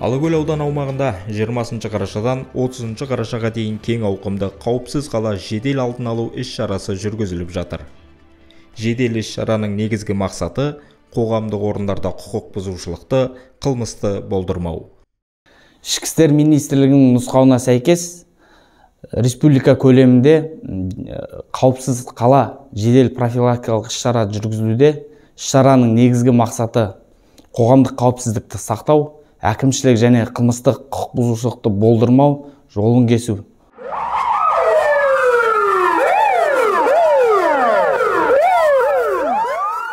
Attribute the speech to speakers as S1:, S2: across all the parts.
S1: Алакөл ауданы аумағында 20 қарашадан 30 қарашаға дейін кең ауқымды қауіпсіз қала жедел алдын алу іс-шарасы жүргізіліп жатыр. Жедел іс-шараның негізгі мақсаты қоғамдық орындарда құқық бұзушылықты, қылмысты болдырмау.
S2: Ішкі істер министрлігінің нұсқауына сәйкес, республика көлемінде қауіпсіз қала жедел профилактикалық іс-шара жүргізілуде. Іс-шараның негізгі мақсаты қоғамдық қауіпсіздікті сақтау, әкімшілік және қылмыстық құқық бұзушылықты болдырмау, жолын кесу.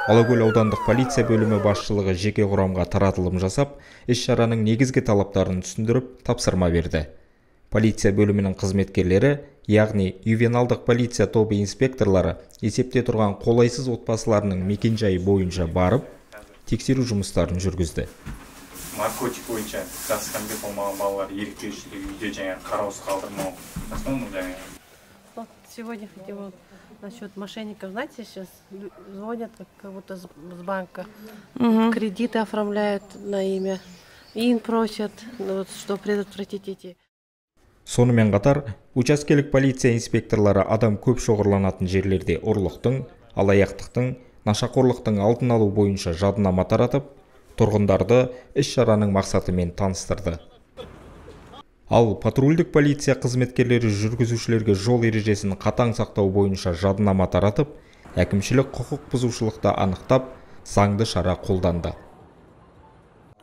S1: Алакөл аудандық полиция бөлімі басшылығы жеке құрамға таратылым жасап, іс-шараның негізгі талаптарын түсіндіріп, тапсырма берді. Полиция бөлімінің қызметкерлері, яғни ювеналдық полиция тобы инспекторлары есепте тұрған қолайсыз отбасыларының мекенжайы бойынша барып, тексеру жұмыстарын жүргізді.
S3: Наркотик бойынша жасы кәмелетке толмаған балалар еріктеушілік үйде және қараусыз қалдырмау.
S4: Вот сегодня хотела насчет мошенников, знаете, сейчас звонят как будто с банка, кредиты оформляют на имя, им просят, вот, что предотвратить эти.
S1: Сонымен қатар, учаскелік полиция инспекторлары адам көп шоғырланатын жерлерде ұрлықтың, алаяқтықтың, нашақорлықтың алдын алу бойынша жадынама таратып, тұрғындарды іс-шараның мақсатымен таныстырды. Ал патрульдік полиция қызметкерлері жүргізушілерге жол ережесін қатаң сақтау бойынша жадынама таратып, әкімшілік құқық бұзушылықты анықтап, заңды шара қолданды.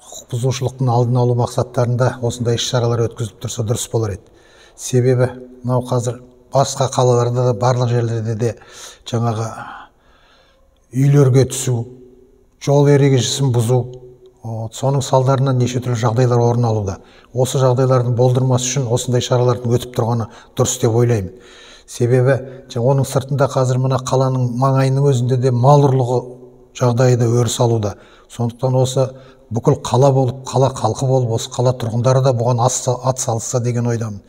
S5: Құқық бұзушылықтың алдын алу мақсаттарында осындай іс-шаралар өткізіліп тұрса дұрыс болар еді. Себебі, мынау қазір басқа қалаларда да барлық жерлерде де жаңағы үйлерге түсу, жол ережесін бұзу, соның салдарынан неше түрлі жағдайлар орын алуда. Осы жағдайлардың болдырмас үшін осындай шаралардың өтіп тұрғаны дұрыс деп ойлаймын. Себебі, оның сыртында қазір мына қаланың маңайының өзінде де мал ұрлығы жағдайы да өріс алуда. Сондықтан осы бүкіл қала болып, қала халқы болып, осы қала тұрғындары да бұған ат салысса деген ойдамын.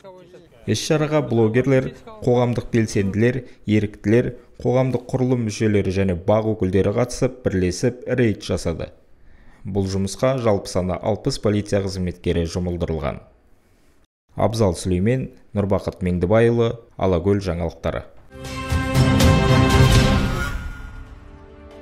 S1: Іс-шараға блогерлер, қоғамдық белсенділер, еріктілер, қоғамдық құрылым мүшелері және бақ өкілдері қатысып, бірлесіп рейд жасады. Бұл жұмысқа жалпы саны 60 полиция қызметкері жұмылдырылған. Абзал Сүлеймен, Нұрбақыт Меңдібайұлы, Алакөл жаңалықтары.